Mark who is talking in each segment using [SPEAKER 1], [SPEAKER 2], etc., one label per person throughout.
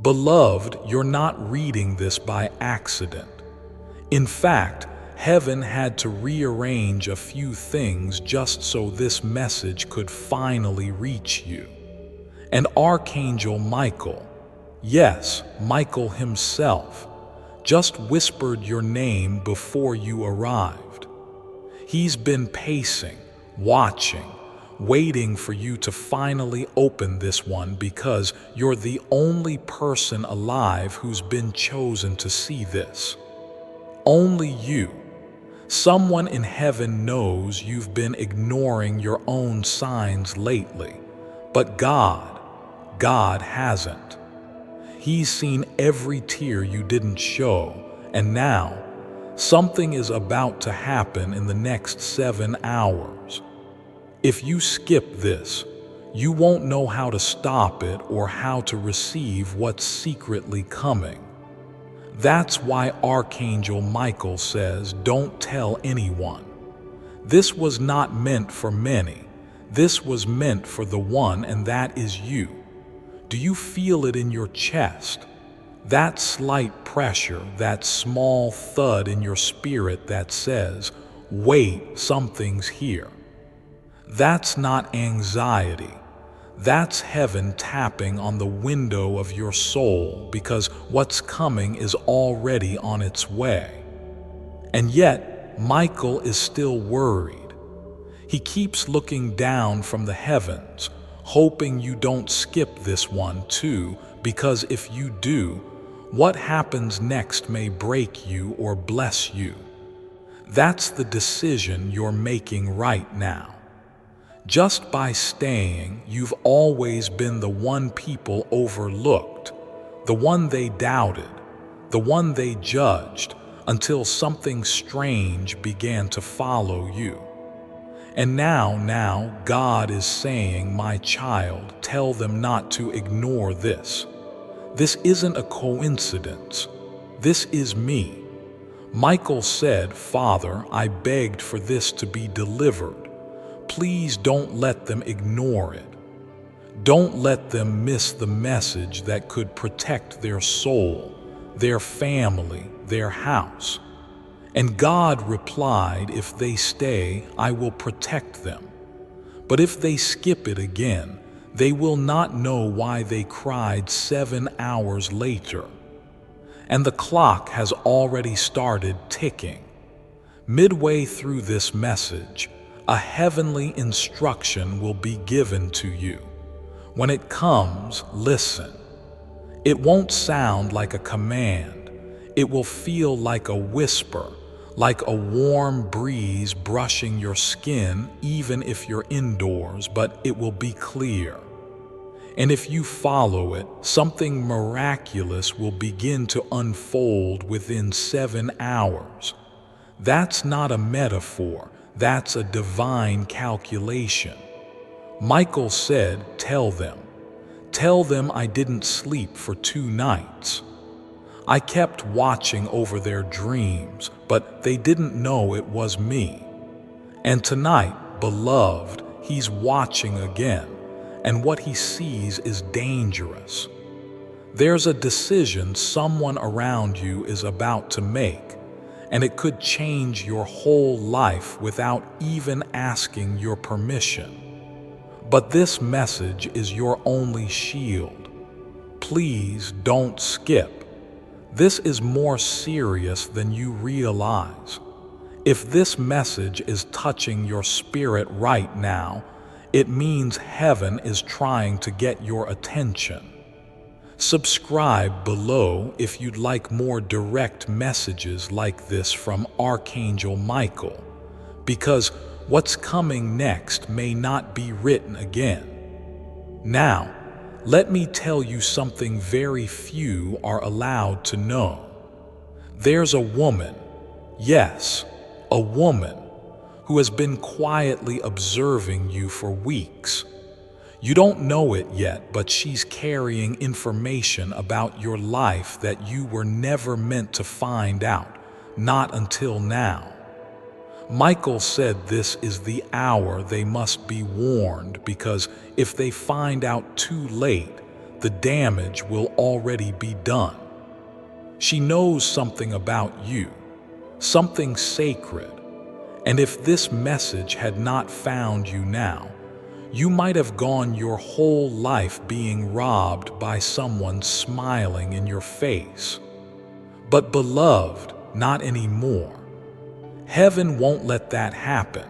[SPEAKER 1] Beloved, you're not reading this by accident. In fact, heaven had to rearrange a few things just so this message could finally reach you. And Archangel Michael, yes, Michael himself, just whispered your name before you arrived. He's been pacing, watching, waiting for you to finally open this one because you're the only person alive who's been chosen to see this. Only you. Someone in heaven knows you've been ignoring your own signs lately, but God hasn't. He's seen every tear you didn't show, and now something is about to happen in the next 7 hours. If you skip this, you won't know how to stop it or how to receive what's secretly coming. That's why Archangel Michael says, don't tell anyone. This was not meant for many. This was meant for the one, and that is you. Do you feel it in your chest? That slight pressure, that small thud in your spirit that says, wait, something's here. That's not anxiety. That's heaven tapping on the window of your soul because what's coming is already on its way. And yet, Michael is still worried. He keeps looking down from the heavens, hoping you don't skip this one too, because if you do, what happens next may break you or bless you. That's the decision you're making right now. Just by staying, you've always been the one people overlooked, the one they doubted, the one they judged, until something strange began to follow you. And now God is saying, my child, tell them not to ignore this. This isn't a coincidence. This is me. Michael said, Father, I begged for this to be delivered. Please don't let them ignore it. Don't let them miss the message that could protect their soul, their family, their house. And God replied, if they stay, I will protect them. But if they skip it again, they will not know why they cried 7 hours later. And the clock has already started ticking. Midway through this message, a heavenly instruction will be given to you. When it comes, listen. It won't sound like a command. It will feel like a whisper, like a warm breeze brushing your skin, even if you're indoors, but it will be clear. And if you follow it, something miraculous will begin to unfold within 7 hours. That's not a metaphor. That's a divine calculation. Michael said, tell them I didn't sleep for 2 nights. I kept watching over their dreams, but they didn't know it was me. And tonight, beloved, he's watching again, and what he sees is dangerous. There's a decision someone around you is about to make, and it could change your whole life without even asking your permission. But this message is your only shield. Please don't skip. This is more serious than you realize. If this message is touching your spirit right now, it means heaven is trying to get your attention. Subscribe below if you'd like more direct messages like this from Archangel Michael, because what's coming next may not be written again. Now, let me tell you something very few are allowed to know. There's a woman, yes, a woman, who has been quietly observing you for weeks. You don't know it yet, but she's carrying information about your life that you were never meant to find out, not until now. Michael said this is the hour they must be warned, because if they find out too late, the damage will already be done. She knows something about you, something sacred, and if this message had not found you now, you might have gone your whole life being robbed by someone smiling in your face. But beloved, not anymore. Heaven won't let that happen.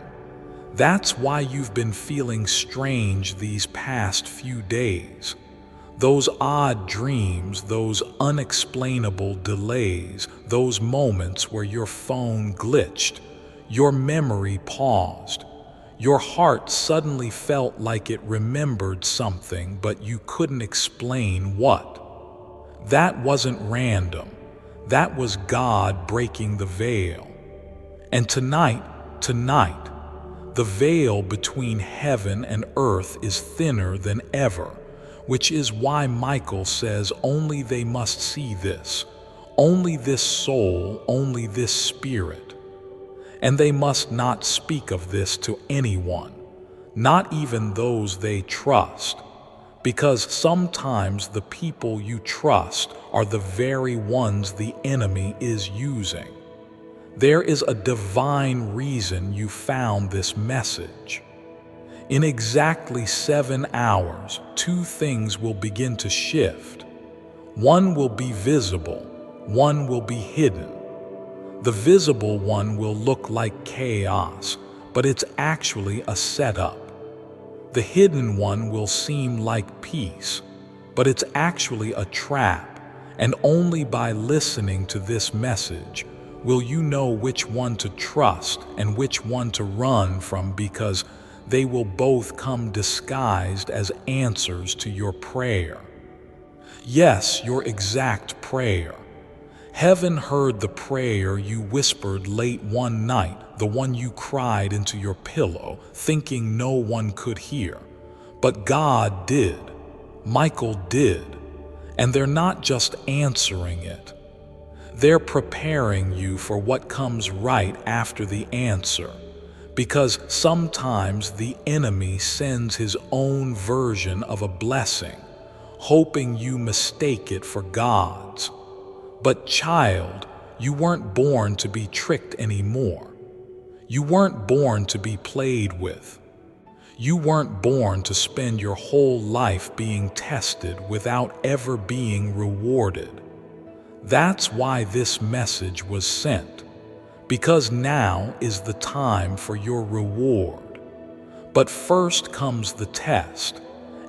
[SPEAKER 1] That's why you've been feeling strange these past few days. Those odd dreams, those unexplainable delays, those moments where your phone glitched, your memory paused, your heart suddenly felt like it remembered something, but you couldn't explain what. That wasn't random. That was God breaking the veil. And tonight, the veil between heaven and earth is thinner than ever, which is why Michael says only they must see this, only this soul, only this spirit. And they must not speak of this to anyone, not even those they trust, because sometimes the people you trust are the very ones the enemy is using. There is a divine reason you found this message. In exactly 7 hours, 2 things will begin to shift. One will be visible, one will be hidden. The visible one will look like chaos, but it's actually a setup. The hidden one will seem like peace, but it's actually a trap, and only by listening to this message will you know which one to trust and which one to run from, because they will both come disguised as answers to your prayer. Yes, your exact prayer. Heaven heard the prayer you whispered late one night, the one you cried into your pillow, thinking no one could hear. But God did. Michael did. And they're not just answering it. They're preparing you for what comes right after the answer. Because sometimes the enemy sends his own version of a blessing, hoping you mistake it for God's. But child, you weren't born to be tricked anymore. You weren't born to be played with. You weren't born to spend your whole life being tested without ever being rewarded. That's why this message was sent, because now is the time for your reward. But first comes the test,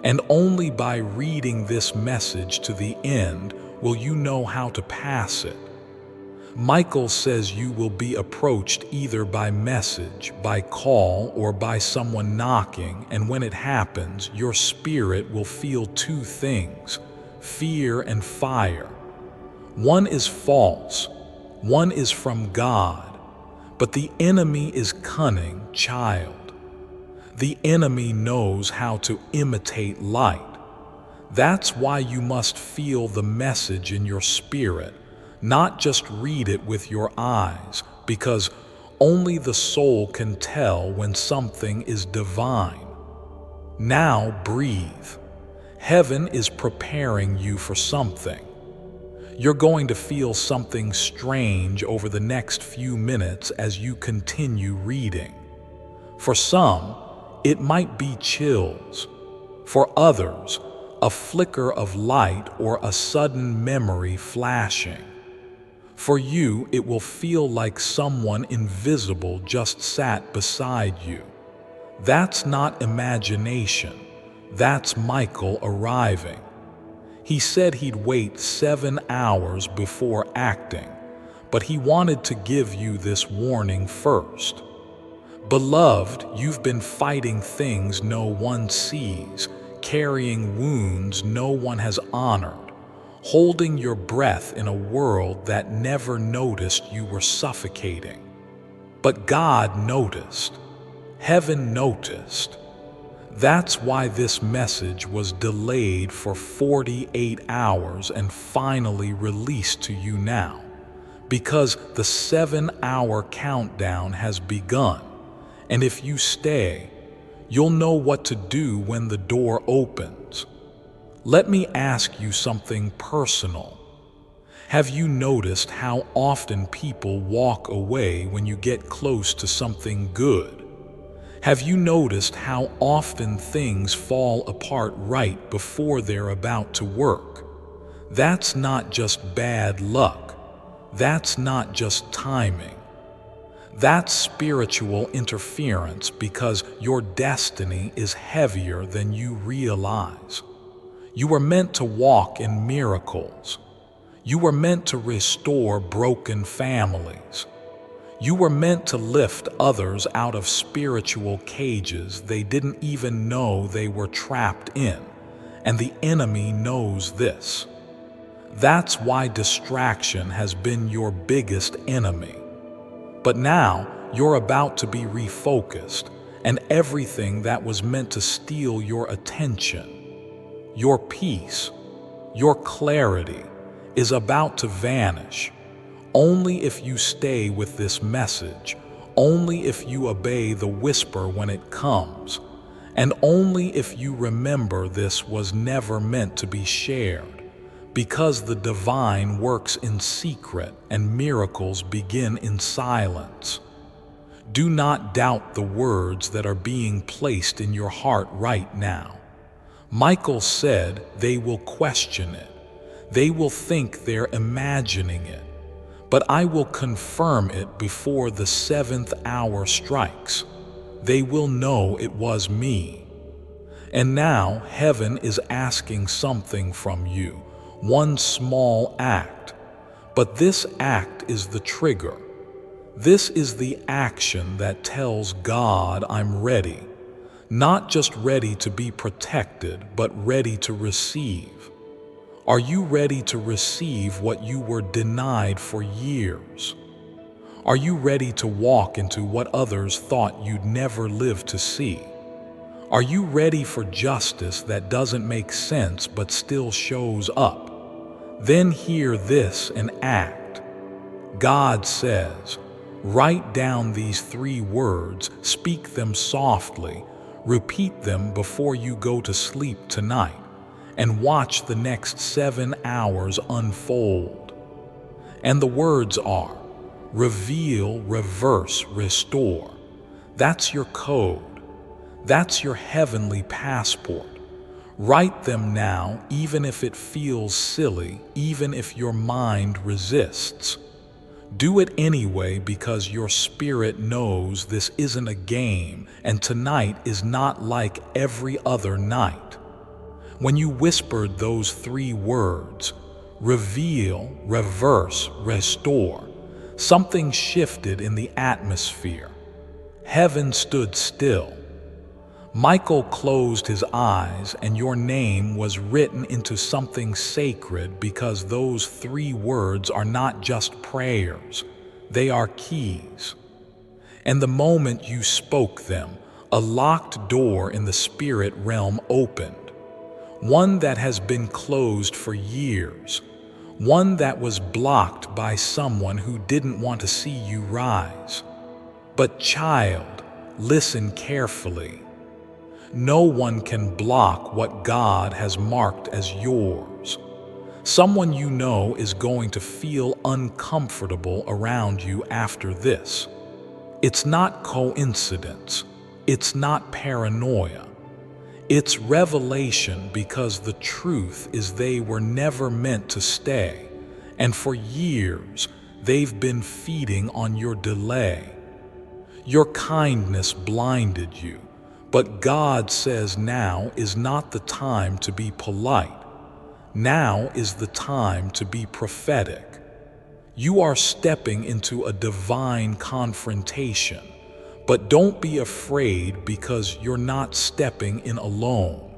[SPEAKER 1] and only by reading this message to the end will you know how to pass it. Michael says you will be approached either by message, by call, or by someone knocking, and when it happens, your spirit will feel 2 things, fear and fire. One is false, one is from God, but the enemy is cunning, child. The enemy knows how to imitate light. That's why you must feel the message in your spirit, not just read it with your eyes, because only the soul can tell when something is divine. Now breathe. Heaven is preparing you for something. You're going to feel something strange over the next few minutes as you continue reading. For some, it might be chills. For others, a flicker of light or a sudden memory flashing. For you, it will feel like someone invisible just sat beside you. That's not imagination. That's Michael arriving. He said he'd wait 7 hours before acting, but he wanted to give you this warning first. Beloved, you've been fighting things no one sees, carrying wounds no one has honored, holding your breath in a world that never noticed you were suffocating. But God noticed. Heaven noticed. That's why this message was delayed for 48 hours and finally released to you now, because the 7-hour countdown has begun, and if you stay, you'll know what to do when the door opens. Let me ask you something personal. Have you noticed how often people walk away when you get close to something good? Have you noticed how often things fall apart right before they're about to work? That's not just bad luck. That's not just timing. That's spiritual interference because your destiny is heavier than you realize. You were meant to walk in miracles. You were meant to restore broken families. You were meant to lift others out of spiritual cages they didn't even know they were trapped in, and the enemy knows this. That's why distraction has been your biggest enemy. But now you're about to be refocused, and everything that was meant to steal your attention, your peace, your clarity, is about to vanish. Only if you stay with this message, only if you obey the whisper when it comes, and only if you remember this was never meant to be shared, because the divine works in secret and miracles begin in silence. Do not doubt the words that are being placed in your heart right now. Michael said they will question it. They will think they're imagining it. But I will confirm it before the 7th hour strikes. They will know it was me. And now heaven is asking something from you, one small act. But this act is the trigger. This is the action that tells God I'm ready. Not just ready to be protected, but ready to receive. Are you ready to receive what you were denied for years? Are you ready to walk into what others thought you'd never live to see? Are you ready for justice that doesn't make sense but still shows up? Then hear this and act. God says, write down these 3 words, speak them softly, repeat them before you go to sleep tonight, and watch the next 7 hours unfold. And the words are, reveal, reverse, restore. That's your code. That's your heavenly passport. Write them now, even if it feels silly, even if your mind resists. Do it anyway because your spirit knows this isn't a game, and tonight is not like every other night. When you whispered those 3 words, reveal, reverse, restore, something shifted in the atmosphere. Heaven stood still. Michael closed his eyes, and your name was written into something sacred because those 3 words are not just prayers, they are keys. And the moment you spoke them, a locked door in the spirit realm opened. One that has been closed for years, one that was blocked by someone who didn't want to see you rise. But child, listen carefully. No one can block what God has marked as yours. Someone you know is going to feel uncomfortable around you after this. It's not coincidence. It's not paranoia. It's revelation because the truth is they were never meant to stay, and for years they've been feeding on your delay. Your kindness blinded you, but God says now is not the time to be polite. Now is the time to be prophetic. You are stepping into a divine confrontation. But don't be afraid because you're not stepping in alone.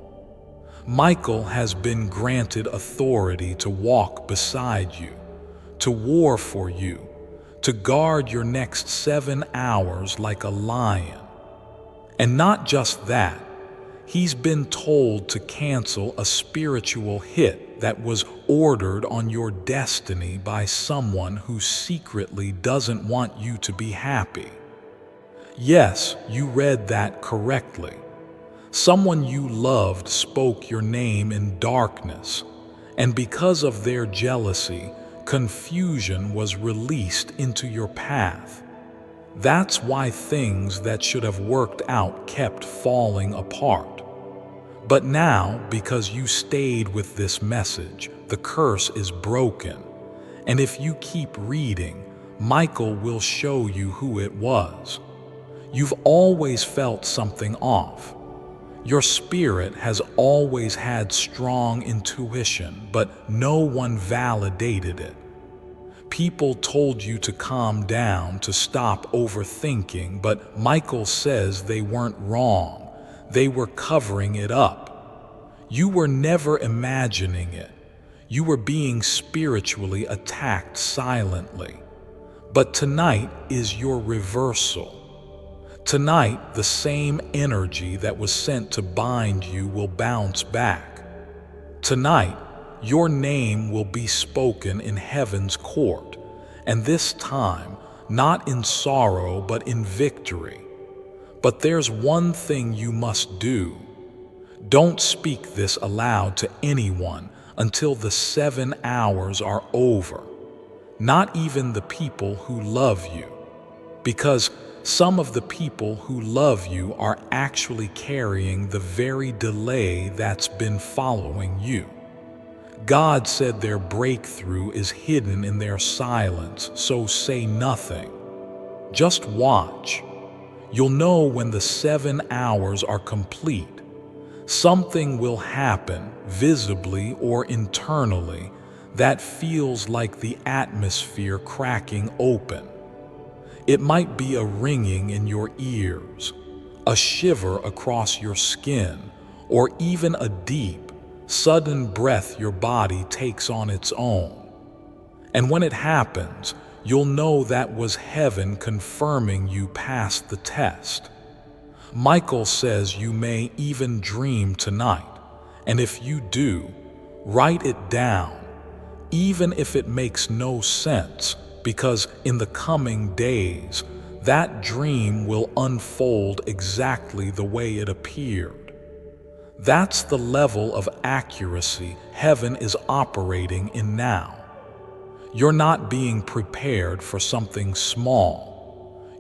[SPEAKER 1] Michael has been granted authority to walk beside you, to war for you, to guard your next 7 hours like a lion. And not just that, he's been told to cancel a spiritual hit that was ordered on your destiny by someone who secretly doesn't want you to be happy. Yes, you read that correctly. Someone you loved spoke your name in darkness, and because of their jealousy, confusion was released into your path. That's why things that should have worked out kept falling apart. But now, because you stayed with this message, the curse is broken. And if you keep reading, Michael will show you who it was. You've always felt something off. Your spirit has always had strong intuition, but no one validated it. People told you to calm down, to stop overthinking, but Michael says they weren't wrong. They were covering it up. You were never imagining it. You were being spiritually attacked silently. But tonight is your reversal. Tonight, the same energy that was sent to bind you will bounce back. Tonight, your name will be spoken in heaven's court, and this time, not in sorrow but in victory. But there's one thing you must do. Don't speak this aloud to anyone until the 7 hours are over. Not even the people who love you. Because some of the people who love you are actually carrying the very delay that's been following you. God said their breakthrough is hidden in their silence, so say nothing. Just watch. You'll know when the 7 hours are complete. Something will happen, visibly or internally, that feels like the atmosphere cracking open. It might be a ringing in your ears, a shiver across your skin, or even a deep, sudden breath your body takes on its own. And when it happens, you'll know that was heaven confirming you passed the test. Michael says you may even dream tonight, and if you do, write it down, even if it makes no sense, because in the coming days, that dream will unfold exactly the way it appeared. That's the level of accuracy heaven is operating in now. You're not being prepared for something small.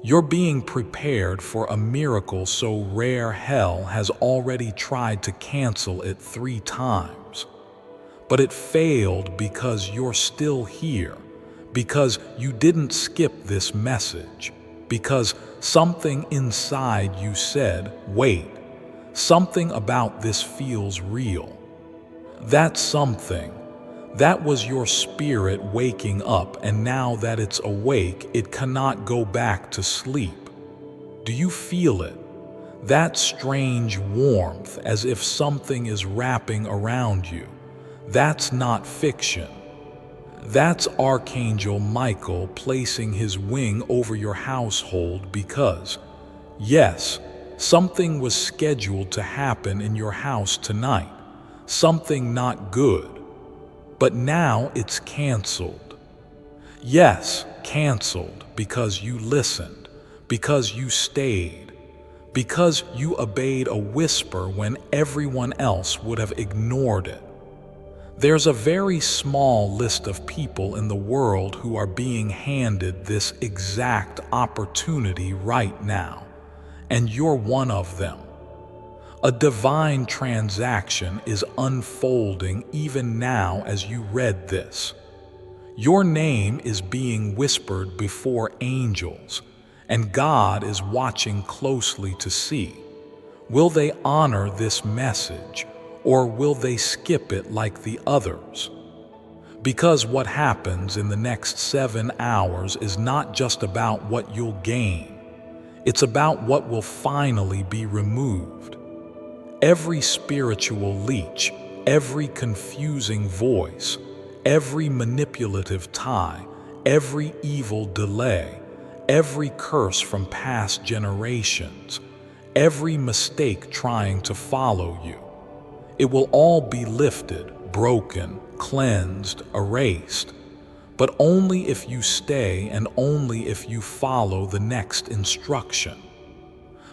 [SPEAKER 1] You're being prepared for a miracle so rare hell has already tried to cancel it 3 times. But it failed because you're still here, because you didn't skip this message, because something inside you said, wait, something about this feels real. That something, that was your spirit waking up, and now that it's awake, it cannot go back to sleep. Do you feel it? That strange warmth, as if something is wrapping around you. That's not fiction. That's Archangel Michael placing his wing over your household because, yes, something was scheduled to happen in your house tonight, something not good. But now it's canceled. Yes, canceled because you listened, because you stayed, because you obeyed a whisper when everyone else would have ignored it. There's a very small list of people in the world who are being handed this exact opportunity right now, and you're one of them. A divine transaction is unfolding even now as you read this. Your name is being whispered before angels, and God is watching closely to see. Will they honor this message, or will they skip it like the others? Because what happens in the next 7 hours is not just about what you'll gain. It's about what will finally be removed. Every spiritual leech, every confusing voice, every manipulative tie, every evil delay, every curse from past generations, every mistake trying to follow you. It will all be lifted, broken, cleansed, erased, but only if you stay and only if you follow the next instruction.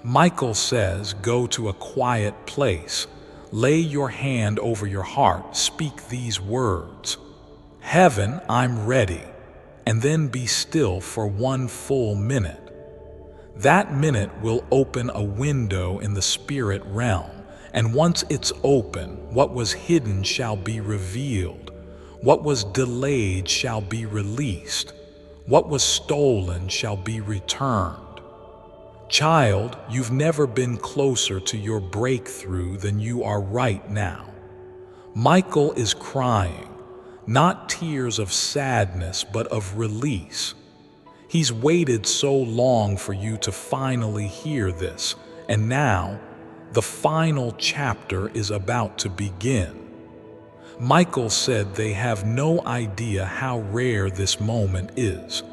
[SPEAKER 1] Michael says, go to a quiet place, lay your hand over your heart, speak these words, "Heaven, I'm ready," and then be still for 1 full minute. That minute will open a window in the spirit realm, and once it's open, what was hidden shall be revealed, what was delayed shall be released, what was stolen shall be returned. Child, you've never been closer to your breakthrough than you are right now. Michael is crying, not tears of sadness, but of release. He's waited so long for you to finally hear this, and now the final chapter is about to begin. Michael said they have no idea how rare this moment is.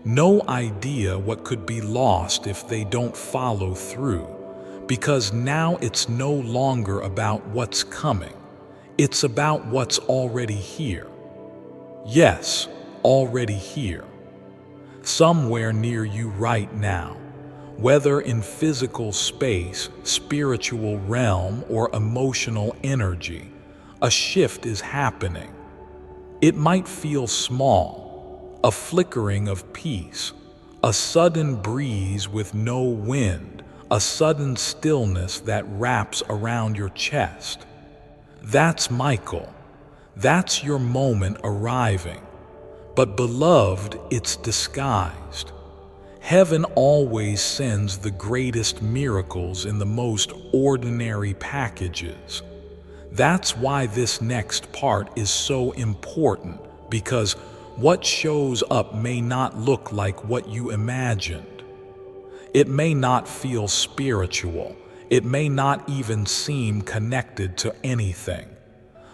[SPEAKER 1] No idea what could be lost if they don't follow through, because now it's no longer about what's coming. It's about what's already here. Yes, already here. Somewhere near you right now, whether in physical space, spiritual realm, or emotional energy, a shift is happening. It might feel small, a flickering of peace, a sudden breeze with no wind, a sudden stillness that wraps around your chest. That's Michael. That's your moment arriving. But beloved, it's disguised. Heaven always sends the greatest miracles in the most ordinary packages. That's why this next part is so important, because what shows up may not look like what you imagined. It may not feel spiritual. It may not even seem connected to anything.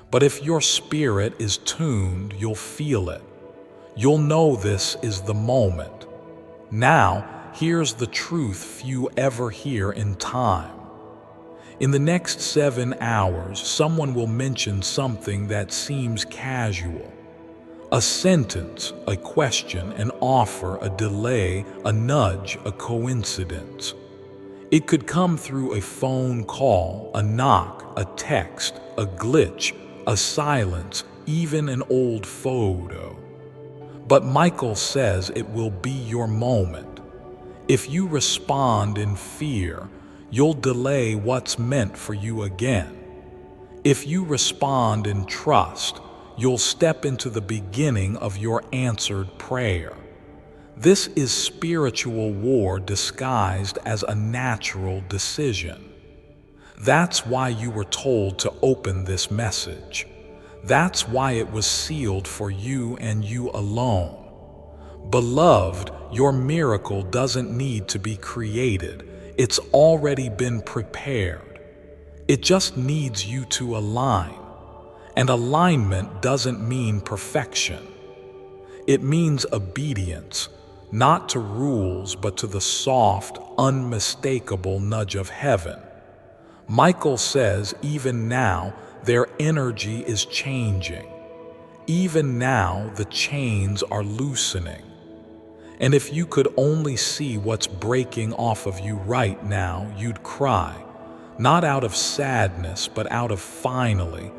[SPEAKER 1] But if your spirit is tuned, you'll feel it. You'll know this is the moment. Now, here's the truth few ever hear in time. In the next 7 hours, someone will mention something that seems casual. A sentence, a question, an offer, a delay, a nudge, a coincidence. It could come through a phone call, a knock, a text, a glitch, a silence, even an old photo. But Michael says it will be your moment. If you respond in fear, you'll delay what's meant for you again. If you respond in trust, you'll step into the beginning of your answered prayer. This is spiritual war disguised as a natural decision. That's why you were told to open this message. That's why it was sealed for you and you alone. Beloved, your miracle doesn't need to be created. It's already been prepared. It just needs you to align. And alignment doesn't mean perfection. It means obedience, not to rules, but to the soft, unmistakable nudge of heaven. Michael says even now, their energy is changing. Even now, the chains are loosening. And if you could only see what's breaking off of you right now, you'd cry, not out of sadness, but out of finally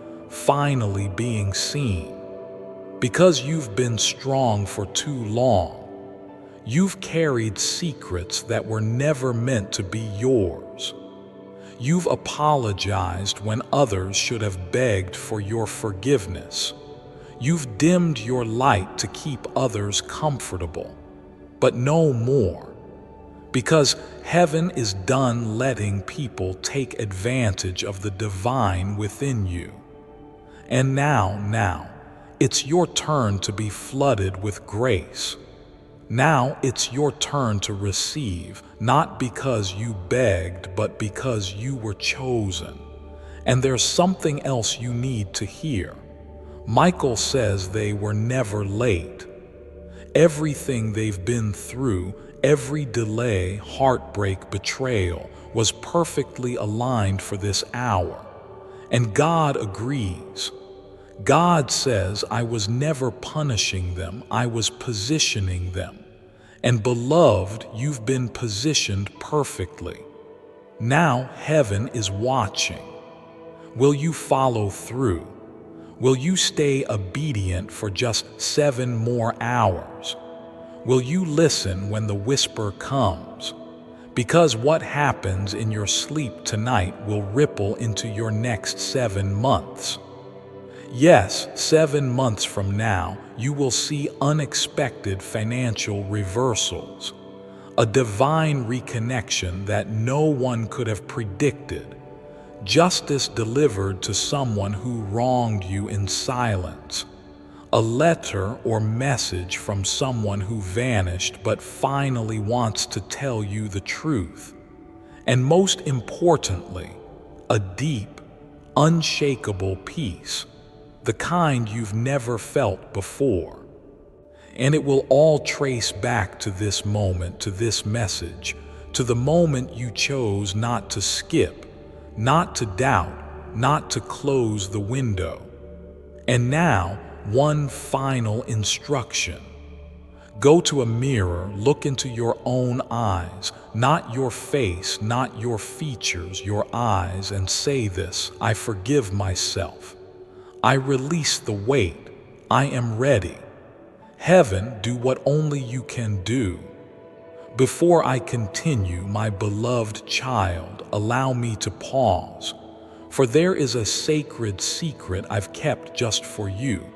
[SPEAKER 1] being seen. Because you've been strong for too long. You've carried secrets that were never meant to be yours. You've apologized when others should have begged for your forgiveness. You've dimmed your light to keep others comfortable, but no more. Because heaven is done letting people take advantage of the divine within you. And now, it's your turn to be flooded with grace. Now it's your turn to receive, not because you begged, but because you were chosen. And there's something else you need to hear. Michael says they were never late. Everything they've been through, every delay, heartbreak, betrayal, was perfectly aligned for this hour. And God agrees. God says, I was never punishing them, I was positioning them. And beloved, you've been positioned perfectly. Now heaven is watching. Will you follow through? Will you stay obedient for just 7 more hours? Will you listen when the whisper comes? Because what happens in your sleep tonight will ripple into your next 7 months. Yes, 7 months from now, you will see unexpected financial reversals, a divine reconnection that no one could have predicted, justice delivered to someone who wronged you in silence, a letter or message from someone who vanished but finally wants to tell you the truth, and most importantly, a deep, unshakable peace, the kind you've never felt before. And it will all trace back to this moment, to this message, to the moment you chose not to skip, not to doubt, not to close the window. And now, one final instruction. Go to a mirror, look into your own eyes, not your face, not your features, your eyes, and say this: I forgive myself. I release the weight. I am ready. Heaven, do what only you can do. Before I continue, my beloved child, allow me to pause, for there is a sacred secret I've kept just for you,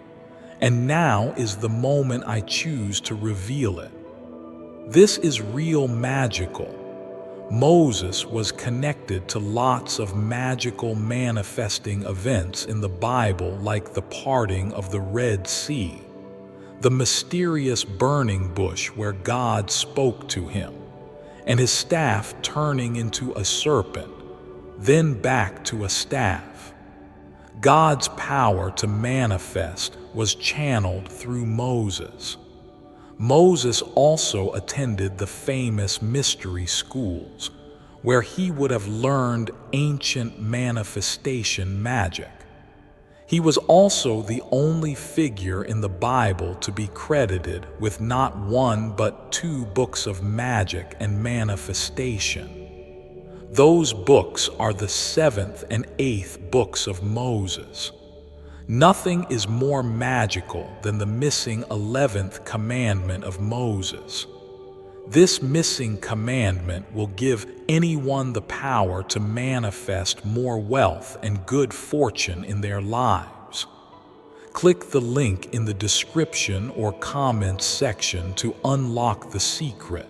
[SPEAKER 1] and now is the moment I choose to reveal it. This is real magical. Moses was connected to lots of magical manifesting events in the Bible, like the parting of the Red Sea, the mysterious burning bush where God spoke to him, and his staff turning into a serpent, then back to a staff. God's power to manifest was channeled through Moses. Moses also attended the famous mystery schools, where he would have learned ancient manifestation magic. He was also the only figure in the Bible to be credited with not 1 but 2 books of magic and manifestation. Those books are the 7th and 8th books of Moses. Nothing is more magical than the missing 11th commandment of Moses. This missing commandment will give anyone the power to manifest more wealth and good fortune in their lives. Click the link in the description or comments section to unlock the secret.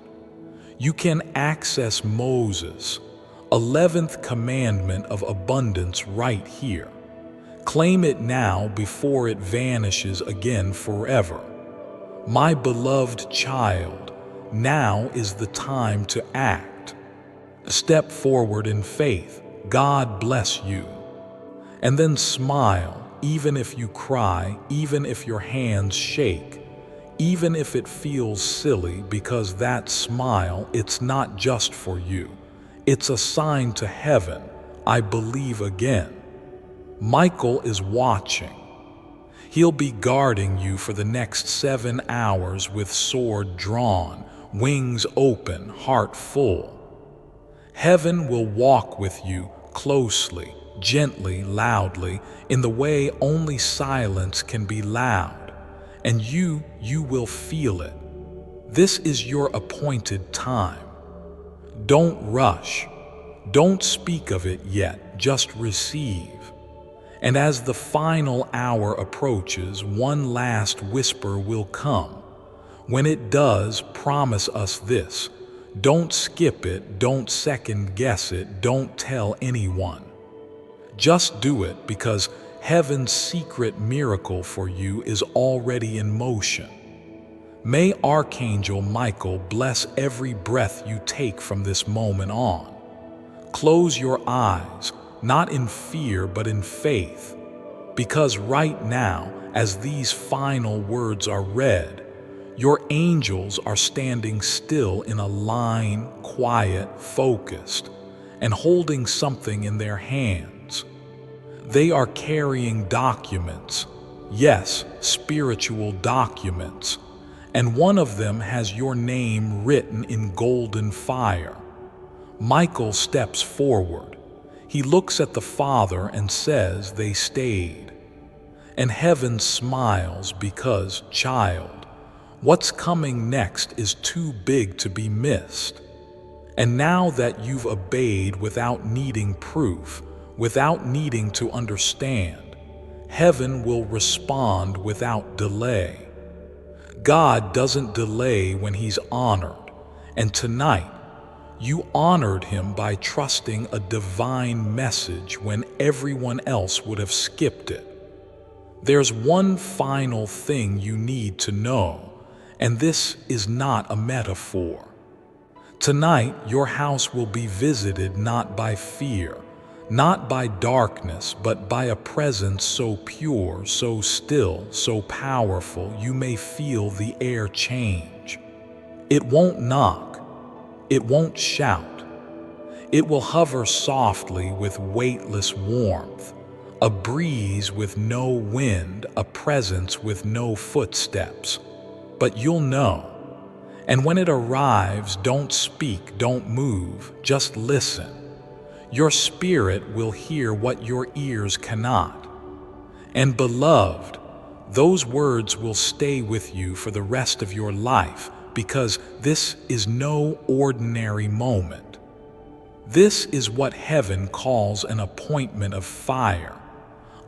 [SPEAKER 1] You can access Moses' 11th commandment of abundance right here. Claim it now before it vanishes again forever. My beloved child, now is the time to act. Step forward in faith. God bless you. And then smile, even if you cry, even if your hands shake, even if it feels silly, because that smile, it's not just for you. It's a sign to heaven. I believe again. Michael is watching. He'll be guarding you for the next 7 hours with sword drawn, wings open, heart full. Heaven will walk with you closely, gently, loudly, in the way only silence can be loud, and you will feel it. This is your appointed time. Don't rush. Don't speak of it yet, just receive. And as the final hour approaches, one last whisper will come. When it does, promise us this: don't skip it, don't second guess it, don't tell anyone. Just do it, because heaven's secret miracle for you is already in motion. May Archangel Michael bless every breath you take from this moment on. Close your eyes, not in fear but in faith, because right now, as these final words are read, your angels are standing still in a line, quiet, focused, and holding something in their hands. They are carrying documents, yes, spiritual documents, and one of them has your name written in golden fire. Michael steps forward. He looks at the Father and says they stayed. And heaven smiles because, child, what's coming next is too big to be missed. And now that you've obeyed without needing proof, without needing to understand, heaven will respond without delay. God doesn't delay when He's honored, and tonight, you honored Him by trusting a divine message when everyone else would have skipped it. There's one final thing you need to know, and this is not a metaphor. Tonight, your house will be visited not by fear, not by darkness, but by a presence so pure, so still, so powerful you may feel the air change. It won't knock, it won't shout. It will hover softly with weightless warmth, a breeze with no wind, a presence with no footsteps. But you'll know. And when it arrives, don't speak, don't move, just listen. Your spirit will hear what your ears cannot. And beloved, those words will stay with you for the rest of your life, because this is no ordinary moment. This is what heaven calls an appointment of fire,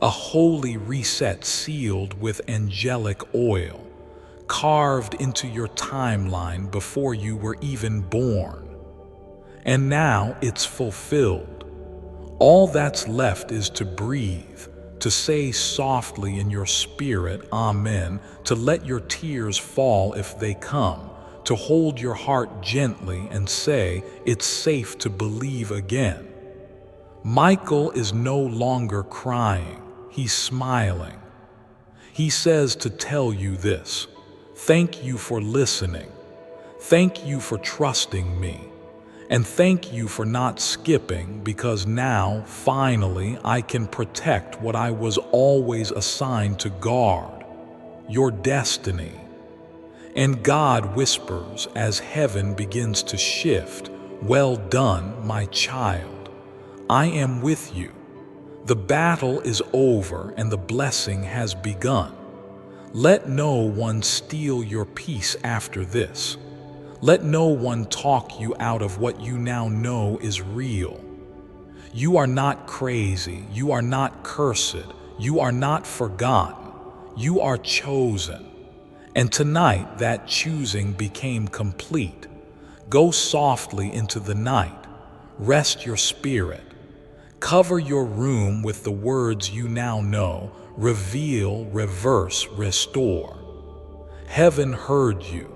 [SPEAKER 1] a holy reset sealed with angelic oil, carved into your timeline before you were even born. And now it's fulfilled. All that's left is to breathe, to say softly in your spirit, Amen, to let your tears fall if they come, to hold your heart gently and say, it's safe to believe again. Michael is no longer crying, he's smiling. He says to tell you this: thank you for listening. Thank you for trusting me. And thank you for not skipping, because now, finally, I can protect what I was always assigned to guard, your destiny. And God whispers as heaven begins to shift, well done, my child. I am with you. The battle is over and the blessing has begun. Let no one steal your peace after this. Let no one talk you out of what you now know is real. You are not crazy. You are not cursed. You are not forgotten. You are chosen. And tonight that choosing became complete. Go softly into the night. Rest your spirit. Cover your room with the words you now know. Reveal, reverse, restore. Heaven heard you.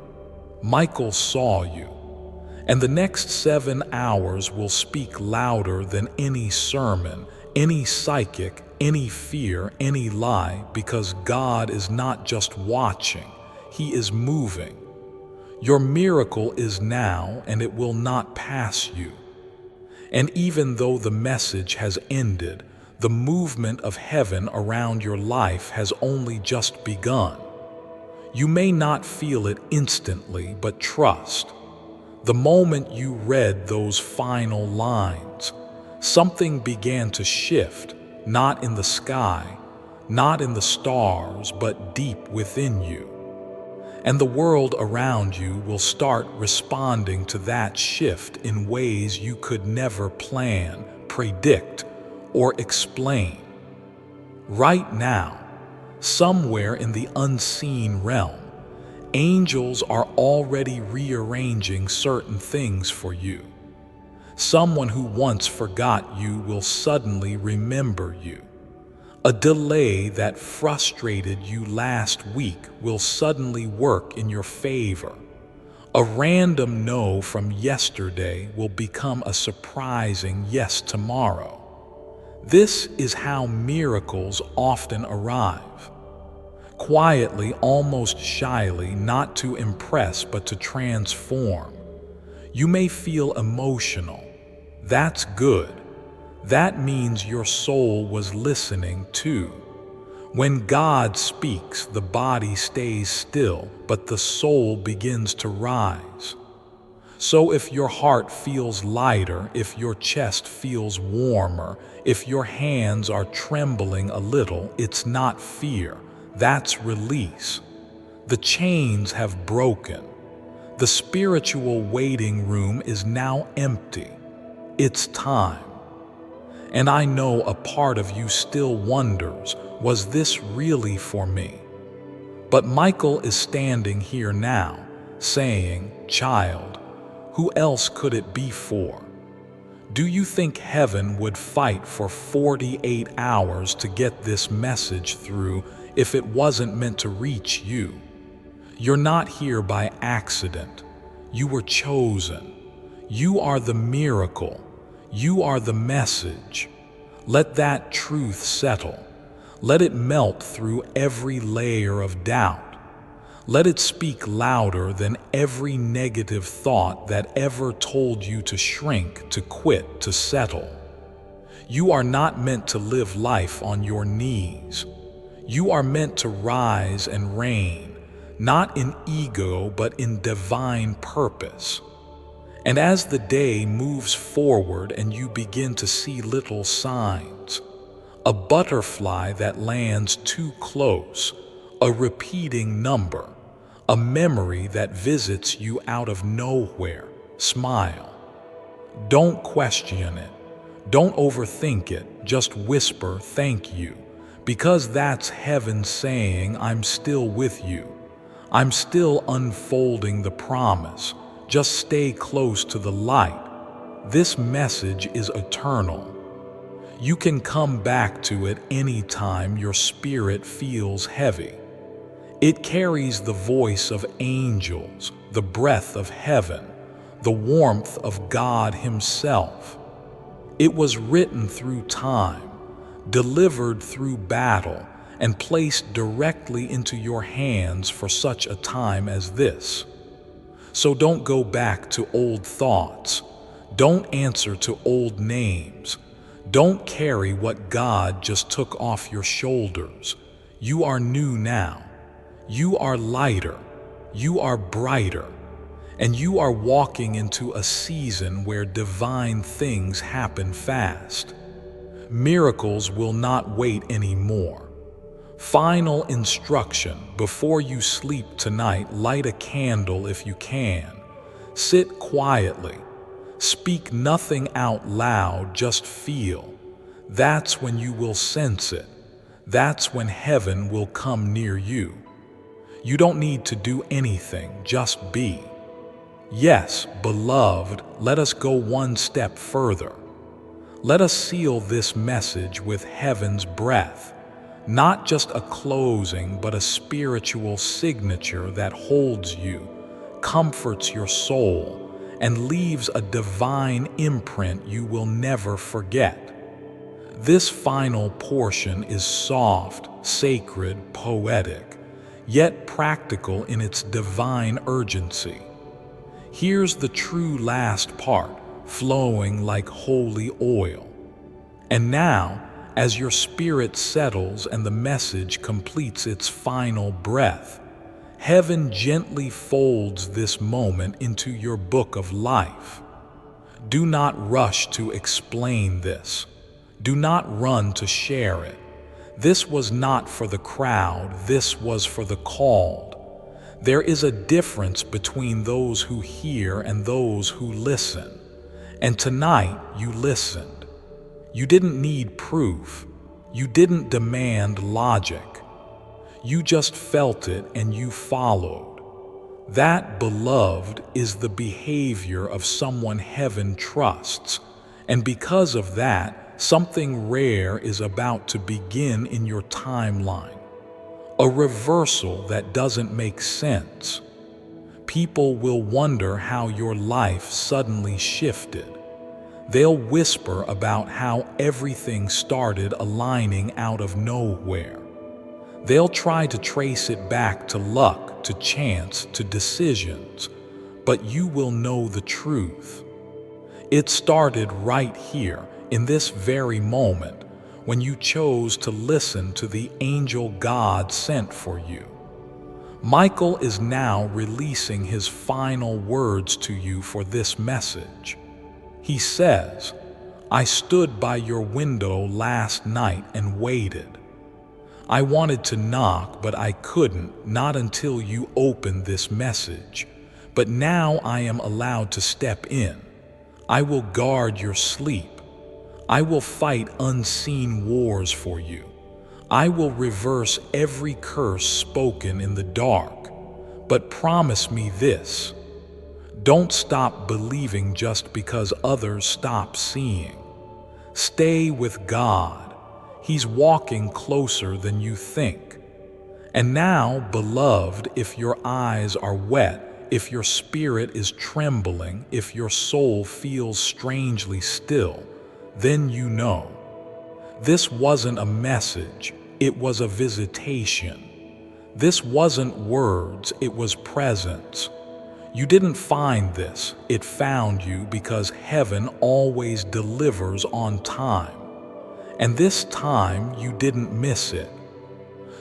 [SPEAKER 1] Michael saw you. And the next 7 hours will speak louder than any sermon, any psychic, any fear, any lie, because God is not just watching, He is moving. Your miracle is now, and it will not pass you. And even though the message has ended, the movement of heaven around your life has only just begun. You may not feel it instantly, but trust. The moment you read those final lines, something began to shift, not in the sky, not in the stars, but deep within you. And the world around you will start responding to that shift in ways you could never plan, predict, or explain. Right now, somewhere in the unseen realm, angels are already rearranging certain things for you. Someone who once forgot you will suddenly remember you. A delay that frustrated you last week will suddenly work in your favor. A random no from yesterday will become a surprising yes tomorrow. This is how miracles often arrive. Quietly, almost shyly, not to impress but to transform. You may feel emotional. That's good. That means your soul was listening too. When God speaks, the body stays still, but the soul begins to rise. So if your heart feels lighter, if your chest feels warmer, if your hands are trembling a little, it's not fear, that's release. The chains have broken. The spiritual waiting room is now empty. It's time. And I know a part of you still wonders, was this really for me? But Michael is standing here now, saying, child, who else could it be for? Do you think heaven would fight for 48 hours to get this message through if it wasn't meant to reach you? You're not here by accident. You were chosen. You are the miracle. You are the message. Let that truth settle. Let it melt through every layer of doubt. Let it speak louder than every negative thought that ever told you to shrink, to quit, to settle. You are not meant to live life on your knees. You are meant to rise and reign, not in ego, but in divine purpose. And as the day moves forward and you begin to see little signs, a butterfly that lands too close, a repeating number, a memory that visits you out of nowhere, smile. Don't question it. Don't overthink it. Just whisper, thank you, because that's heaven saying, I'm still with you. I'm still unfolding the promise. Just stay close to the light. This message is eternal. You can come back to it anytime your spirit feels heavy. It carries the voice of angels, the breath of heaven, the warmth of God Himself. It was written through time, delivered through battle, and placed directly into your hands for such a time as this. So don't go back to old thoughts. Don't answer to old names. Don't carry what God just took off your shoulders. You are new now. You are lighter. You are brighter. And you are walking into a season where divine things happen fast. Miracles will not wait anymore. Final instruction: before you sleep tonight, light a candle if you can. Sit quietly. Speak nothing out loud, just feel. That's when you will sense it. That's when heaven will come near you. You don't need to do anything, just be. Yes, beloved, let us go one step further. Let us seal this message with heaven's breath. Not just a closing, but a spiritual signature that holds you, comforts your soul, and leaves a divine imprint you will never forget. This final portion is soft, sacred, poetic, yet practical in its divine urgency. Here's the true last part, flowing like holy oil. And now, as your spirit settles and the message completes its final breath, heaven gently folds this moment into your book of life. Do not rush to explain this. Do not run to share it. This was not for the crowd, this was for the called. There is a difference between those who hear and those who listen. And tonight you listened. You didn't need proof. You didn't demand logic. You just felt it and you followed. That, beloved, is the behavior of someone heaven trusts. And because of that, something rare is about to begin in your timeline. A reversal that doesn't make sense. People will wonder how your life suddenly shifted. They'll whisper about how everything started aligning out of nowhere. They'll try to trace it back to luck, to chance, to decisions, but you will know the truth. It started right here, in this very moment, when you chose to listen to the angel God sent for you. Michael is now releasing his final words to you for this message. He says, "I stood by your window last night and waited. I wanted to knock, but I couldn't, not until you opened this message. But now I am allowed to step in. I will guard your sleep. I will fight unseen wars for you. I will reverse every curse spoken in the dark. But promise me this: don't stop believing just because others stop seeing. Stay with God. He's walking closer than you think. And now, beloved, if your eyes are wet, if your spirit is trembling, if your soul feels strangely still, then you know. This wasn't a message, it was a visitation. This wasn't words, it was presence. You didn't find this, it found you, because heaven always delivers on time. And this time you didn't miss it.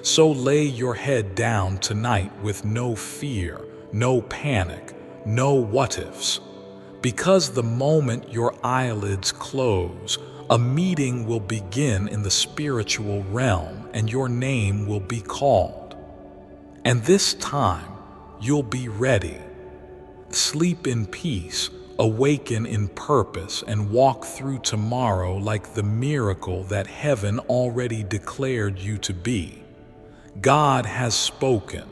[SPEAKER 1] So lay your head down tonight with no fear, no panic, no what-ifs. Because the moment your eyelids close, a meeting will begin in the spiritual realm and your name will be called. And this time, you'll be ready. Sleep in peace, awaken in purpose, and walk through tomorrow like the miracle that heaven already declared you to be. God has spoken.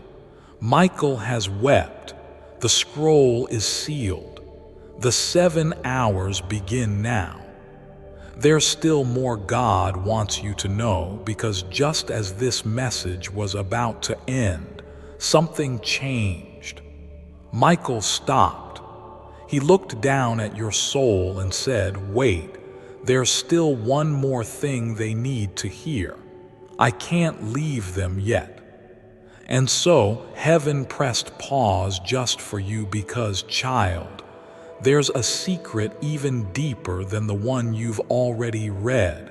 [SPEAKER 1] Michael has wept. The scroll is sealed. The 7 hours begin now. There's still more God wants you to know, because just as this message was about to end, something changed. Michael stopped. He looked down at your soul and said, "Wait, there's still one more thing they need to hear. I can't leave them yet." And so heaven pressed pause just for you because, child, there's a secret even deeper than the one you've already read.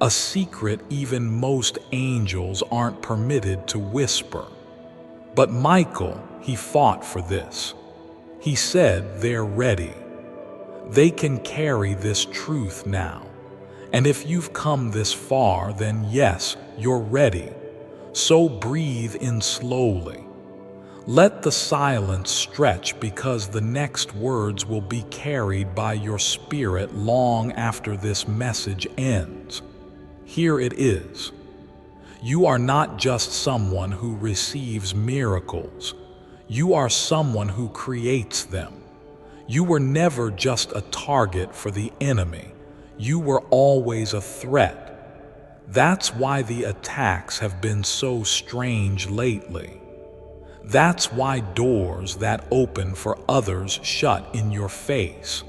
[SPEAKER 1] A secret even most angels aren't permitted to whisper. But Michael, he fought for this. He said they're ready. They can carry this truth now. And if you've come this far, then yes, you're ready. So breathe in slowly. Let the silence stretch, because the next words will be carried by your spirit long after this message ends. Here it is. You are not just someone who receives miracles. You are someone who creates them. You were never just a target for the enemy. You were always a threat. That's why the attacks have been so strange lately. That's why doors that open for others shut in your face.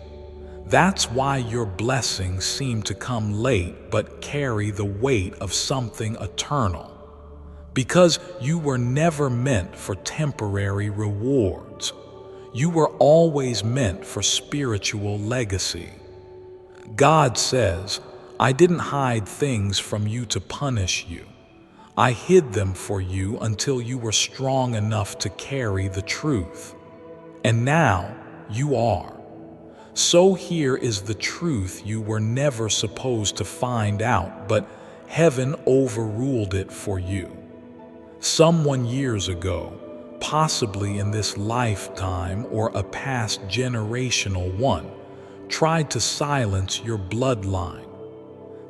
[SPEAKER 1] That's why your blessings seem to come late but carry the weight of something eternal. Because you were never meant for temporary rewards. You were always meant for spiritual legacy. God says, "I didn't hide things from you to punish you. I hid them for you until you were strong enough to carry the truth." And now you are. So here is the truth you were never supposed to find out, but heaven overruled it for you. Someone years ago, possibly in this lifetime or a past generational one, tried to silence your bloodline.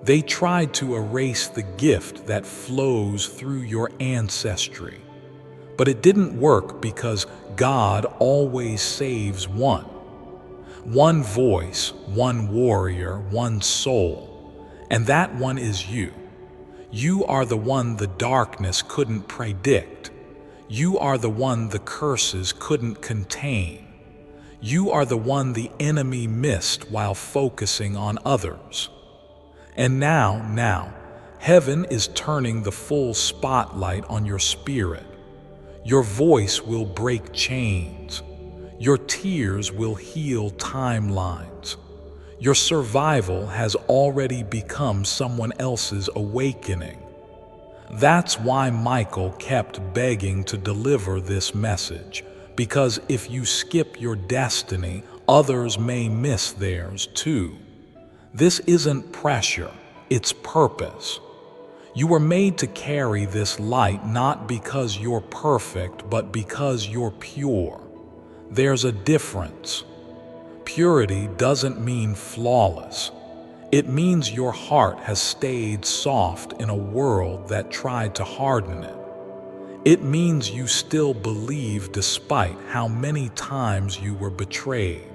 [SPEAKER 1] They tried to erase the gift that flows through your ancestry. But it didn't work, because God always saves one. One voice, one warrior, one soul. And that one is you. You are the one the darkness couldn't predict. You are the one the curses couldn't contain. You are the one the enemy missed while focusing on others. And now, heaven is turning the full spotlight on your spirit. Your voice will break chains. Your tears will heal timelines. Your survival has already become someone else's awakening. That's why Michael kept begging to deliver this message, because if you skip your destiny, others may miss theirs too. This isn't pressure, it's purpose. You were made to carry this light not because you're perfect, but because you're pure. There's a difference. Purity doesn't mean flawless. It means your heart has stayed soft in a world that tried to harden it. It means you still believe despite how many times you were betrayed.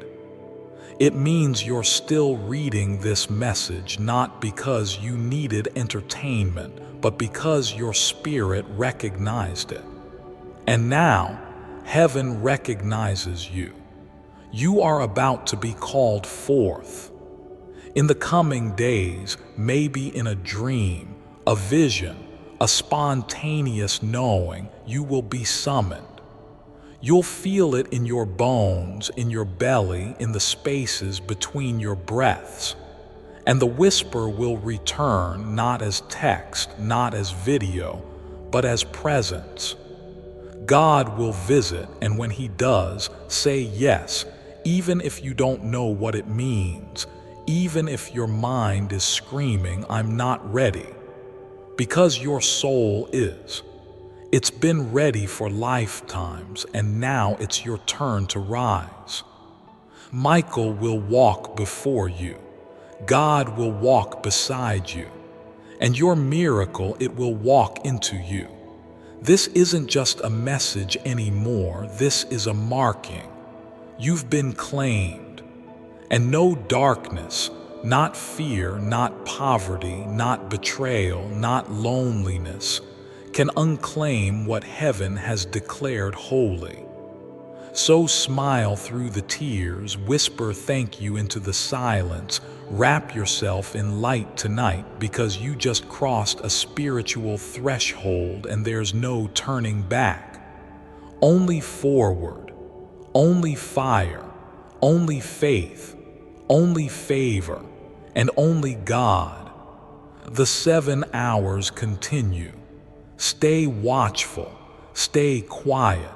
[SPEAKER 1] It means you're still reading this message not because you needed entertainment, but because your spirit recognized it. And now, heaven recognizes you. You are about to be called forth. In the coming days, maybe in a dream, a vision, a spontaneous knowing, you will be summoned. You'll feel it in your bones, in your belly, in the spaces between your breaths. And the whisper will return not as text, not as video, but as presence. God will visit, and when He does, say yes, even if you don't know what it means, even if your mind is screaming, "I'm not ready," because your soul is. It's been ready for lifetimes, and now it's your turn to rise. Michael will walk before you. God will walk beside you. And your miracle, it will walk into you. This isn't just a message anymore. This is a marking. You've been claimed. And no darkness, not fear, not poverty, not betrayal, not loneliness, can unclaim what heaven has declared holy. So smile through the tears, whisper thank you into the silence, wrap yourself in light tonight, because you just crossed a spiritual threshold and there's no turning back. Only forward, only fire, only faith, only favor, and only God. The 7 hours continue. Stay watchful, stay quiet,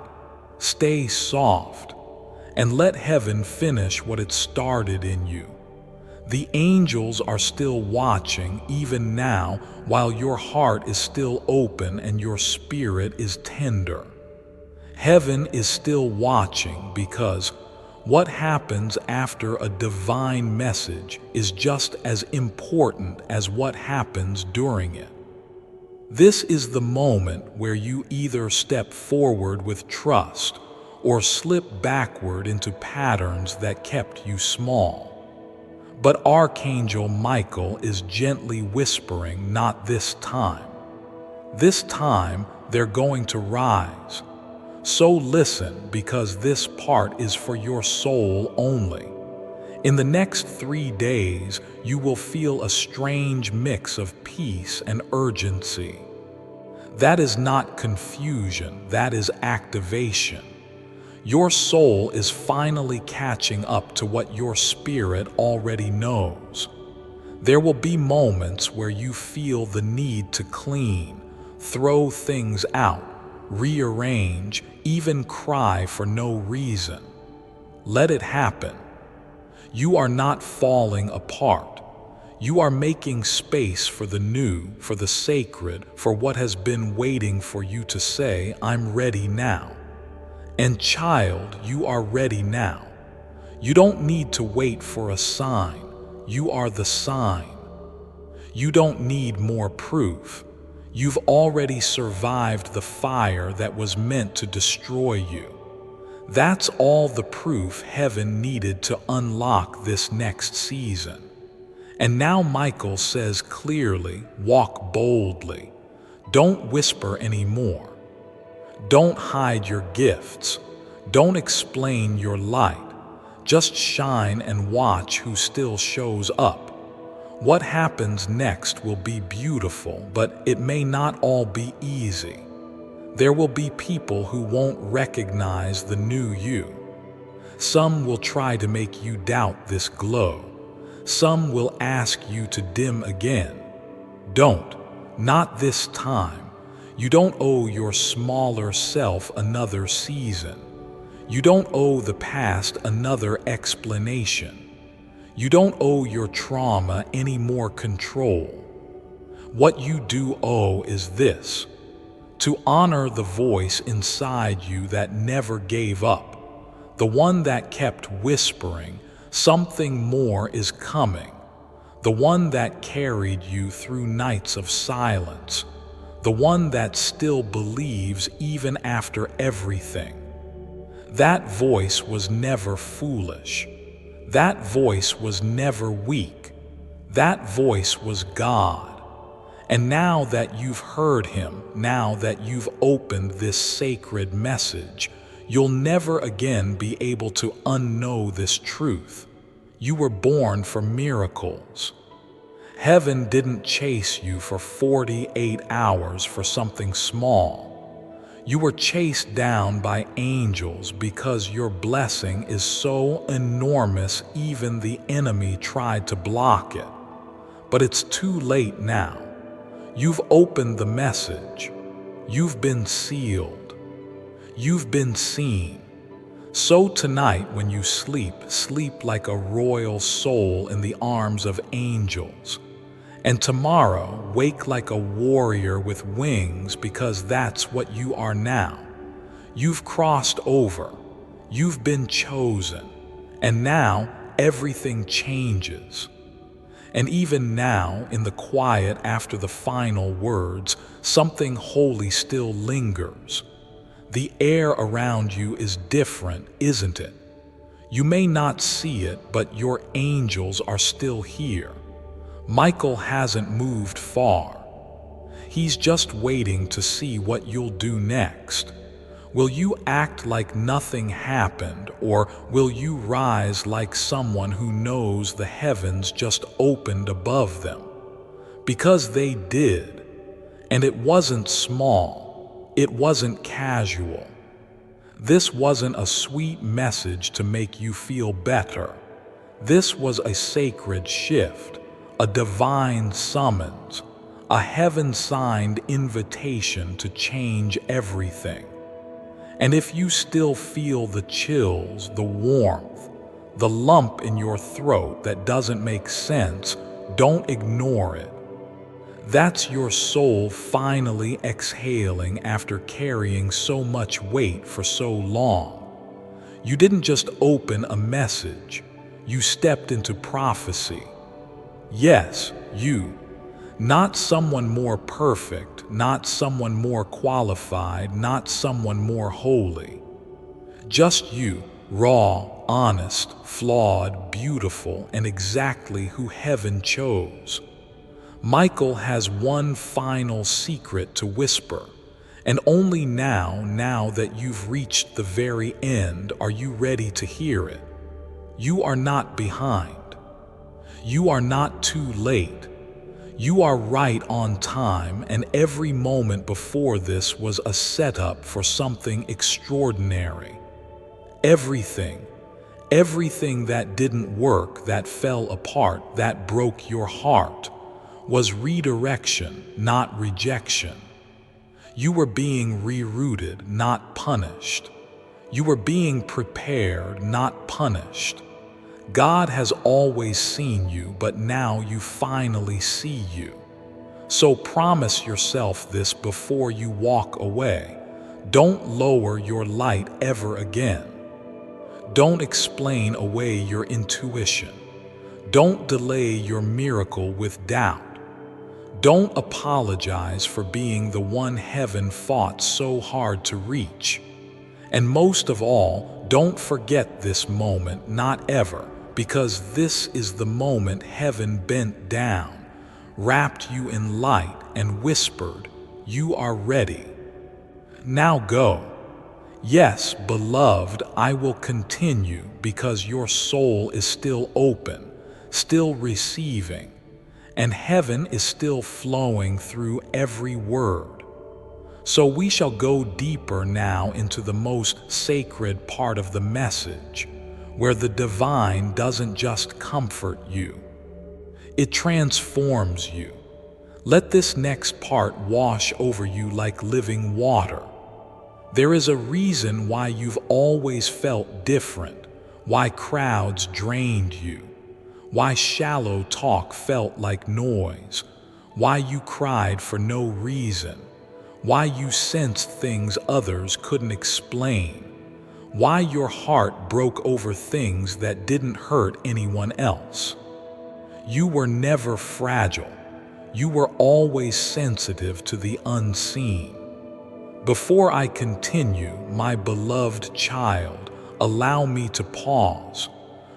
[SPEAKER 1] stay soft, and let heaven finish what it started in you. The angels are still watching even now, while your heart is still open and your spirit is tender. Heaven is still watching, because what happens after a divine message is just as important as what happens during it. This is the moment where you either step forward with trust or slip backward into patterns that kept you small. But Archangel Michael is gently whispering, not this time. This time, they're going to rise. So listen, because this part is for your soul only. In the next 3 days, you will feel a strange mix of peace and urgency. That is not confusion, that is activation. Your soul is finally catching up to what your spirit already knows. There will be moments where you feel the need to clean, throw things out, rearrange, even cry for no reason. Let it happen. You are not falling apart. You are making space for the new, for the sacred, for what has been waiting for you to say, "I'm ready now." And child, you are ready now. You don't need to wait for a sign. You are the sign. You don't need more proof. You've already survived the fire that was meant to destroy you. That's all the proof heaven needed to unlock this next season. And now Michael says clearly, walk boldly. Don't whisper anymore. Don't hide your gifts. Don't explain your light. Just shine and watch who still shows up. What happens next will be beautiful, but it may not all be easy. There will be people who won't recognize the new you. Some will try to make you doubt this glow. Some will ask you to dim again. Don't, not this time. You don't owe your smaller self another season. You don't owe the past another explanation. You don't owe your trauma any more control. What you do owe is this: to honor the voice inside you that never gave up, the one that kept whispering, "Something more is coming," the one that carried you through nights of silence, the one that still believes even after everything. That voice was never foolish. That voice was never weak. That voice was God. And now that you've heard him, now that you've opened this sacred message, you'll never again be able to unknow this truth. You were born for miracles. Heaven didn't chase you for 48 hours for something small. You were chased down by angels because your blessing is so enormous even the enemy tried to block it. But it's too late now. You've opened the message. You've been sealed. You've been seen. So tonight when you sleep, sleep like a royal soul in the arms of angels. And tomorrow, wake like a warrior with wings, because that's what you are now. You've crossed over. You've been chosen. And now everything changes. And even now, in the quiet after the final words, something holy still lingers. The air around you is different, isn't it? You may not see it, but your angels are still here. Michael hasn't moved far. He's just waiting to see what you'll do next. Will you act like nothing happened, or will you rise like someone who knows the heavens just opened above them? Because they did. And it wasn't small. It wasn't casual. This wasn't a sweet message to make you feel better. This was a sacred shift. A divine summons, a heaven-signed invitation to change everything. And if you still feel the chills, the warmth, the lump in your throat that doesn't make sense, don't ignore it. That's your soul finally exhaling after carrying so much weight for so long. You didn't just open a message, you stepped into prophecy. Yes, you. Not someone more perfect, not someone more qualified, not someone more holy. Just you, raw, honest, flawed, beautiful, and exactly who heaven chose. Michael has one final secret to whisper, and only now that you've reached the very end, are you ready to hear it. You are not behind. You are not too late. You are right on time, and every moment before this was a setup for something extraordinary. Everything that didn't work, that fell apart, that broke your heart, was redirection, not rejection. You were being rerouted, not punished. You were being prepared, not punished. God has always seen you, but now you finally see you. So promise yourself this before you walk away. Don't lower your light ever again. Don't explain away your intuition. Don't delay your miracle with doubt. Don't apologize for being the one heaven fought so hard to reach. And most of all, don't forget this moment, not ever, because this is the moment heaven bent down, wrapped you in light, and whispered, "You are ready. Now go. Yes, beloved, I will continue because your soul is still open, still receiving, and heaven is still flowing through every word." So we shall go deeper now into the most sacred part of the message, where the divine doesn't just comfort you. It transforms you. Let this next part wash over you like living water. There is a reason why you've always felt different, why crowds drained you, why shallow talk felt like noise, why you cried for no reason, why you sensed things others couldn't explain, why your heart broke over things that didn't hurt anyone else. You were never fragile. You were always sensitive to the unseen. Before I continue, my beloved child, allow me to pause,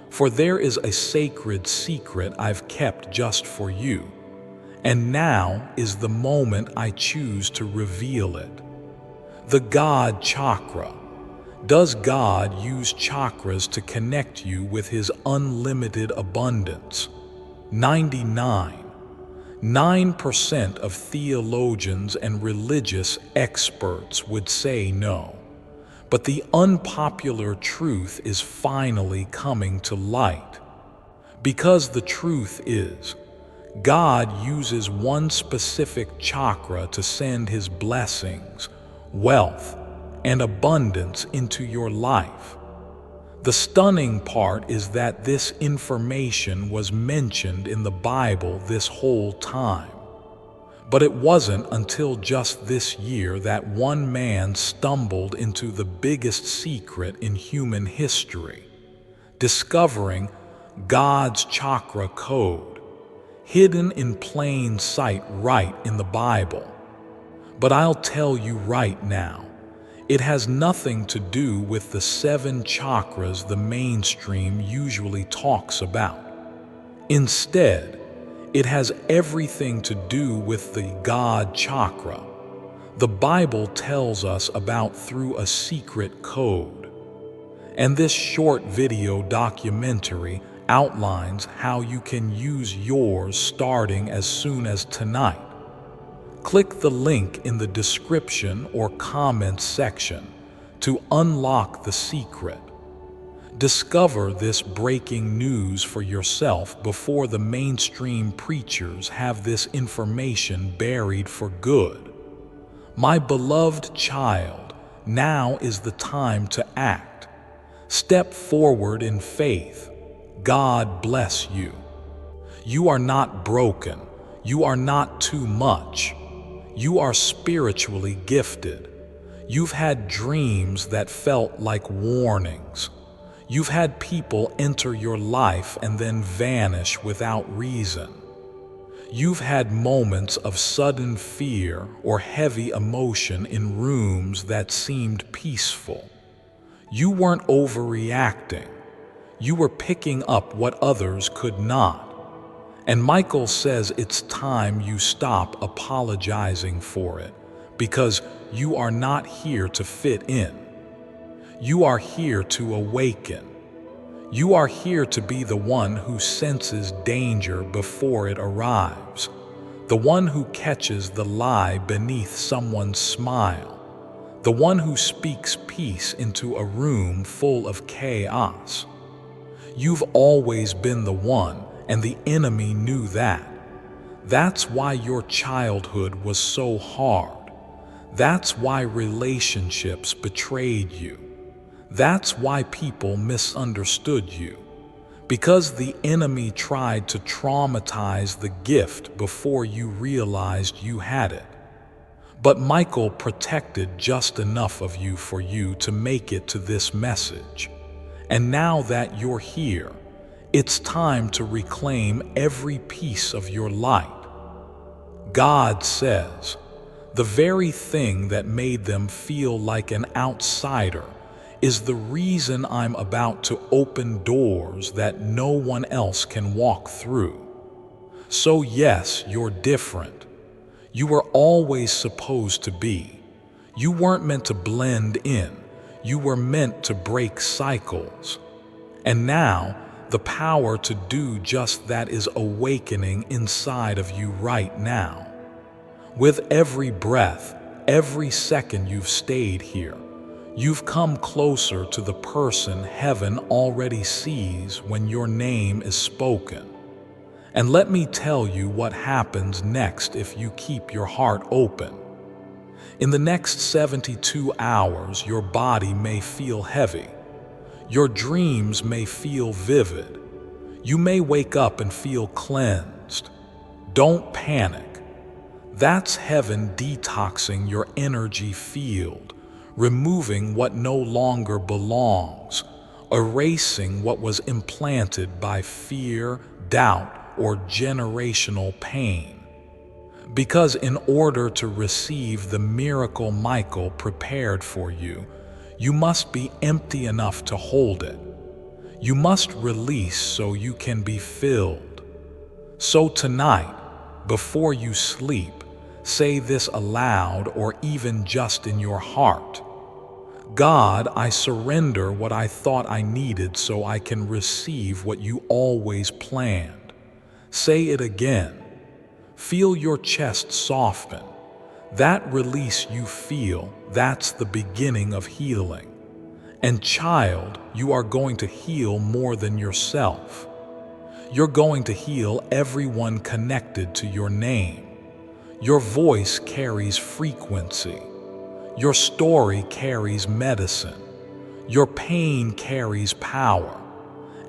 [SPEAKER 1] for there is a sacred secret I've kept just for you, and now is the moment I choose to reveal it. The God chakra. Does God use chakras to connect you with His unlimited abundance? 9% of theologians and religious experts would say no. But the unpopular truth is finally coming to light. Because the truth is, God uses one specific chakra to send His blessings, wealth, and abundance into your life. The stunning part is that this information was mentioned in the Bible this whole time. But it wasn't until just this year that one man stumbled into the biggest secret in human history, discovering God's chakra code, hidden in plain sight right in the Bible. But I'll tell you right now, it has nothing to do with the 7 chakras the mainstream usually talks about. Instead, it has everything to do with the God chakra the Bible tells us about through a secret code. And this short video documentary outlines how you can use yours starting as soon as tonight. Click the link in the description or comments section to unlock the secret. Discover this breaking news for yourself before the mainstream preachers have this information buried for good. My beloved child, now is the time to act. Step forward in faith. God bless you. You are not broken. You are not too much. You are spiritually gifted. You've had dreams that felt like warnings. You've had people enter your life and then vanish without reason. You've had moments of sudden fear or heavy emotion in rooms that seemed peaceful. You weren't overreacting. You were picking up what others could not. And Michael says it's time you stop apologizing for it, because you are not here to fit in. You are here to awaken. You are here to be the one who senses danger before it arrives, the one who catches the lie beneath someone's smile, the one who speaks peace into a room full of chaos. You've always been the one, and the enemy knew that. That's why your childhood was so hard. That's why relationships betrayed you. That's why people misunderstood you. Because the enemy tried to traumatize the gift before you realized you had it. But Michael protected just enough of you for you to make it to this message. And now that you're here, it's time to reclaim every piece of your light. God says, the very thing that made them feel like an outsider is the reason I'm about to open doors that no one else can walk through. So yes, you're different. You were always supposed to be. You weren't meant to blend in. You were meant to break cycles. And now, the power to do just that is awakening inside of you right now. With every breath, every second you've stayed here, you've come closer to the person heaven already sees when your name is spoken. And let me tell you what happens next if you keep your heart open. In the next 72 hours, your body may feel heavy. Your dreams may feel vivid. You may wake up and feel cleansed. Don't panic. That's heaven detoxing your energy field, removing what no longer belongs, erasing what was implanted by fear, doubt, or generational pain. Because in order to receive the miracle Michael prepared for you, you must be empty enough to hold it. You must release so you can be filled. So tonight, before you sleep, say this aloud or even just in your heart. God, I surrender what I thought I needed so I can receive what you always planned. Say it again. Feel your chest soften. That release you feel, that's the beginning of healing. And child, you are going to heal more than yourself. You're going to heal everyone connected to your name. Your voice carries frequency. Your story carries medicine. Your pain carries power.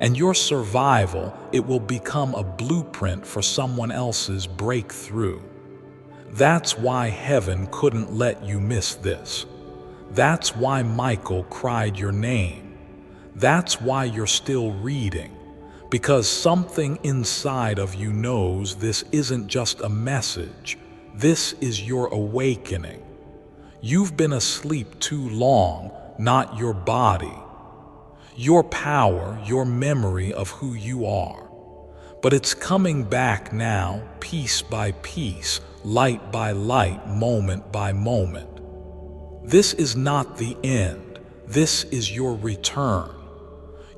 [SPEAKER 1] And your survival, it will become a blueprint for someone else's breakthrough. That's why heaven couldn't let you miss this. That's why Michael cried your name. That's why you're still reading. Because something inside of you knows this isn't just a message. This is your awakening. You've been asleep too long, not your body. Your power, your memory of who you are. But it's coming back now, piece by piece, light by light, moment by moment. This is not the end. This is your return.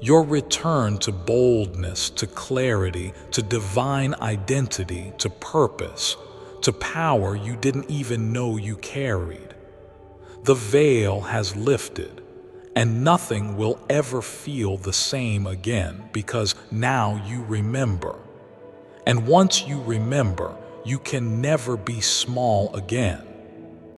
[SPEAKER 1] Your return to boldness, to clarity, to divine identity, to purpose, to power you didn't even know you carried. The veil has lifted. And nothing will ever feel the same again because now you remember. And once you remember, you can never be small again.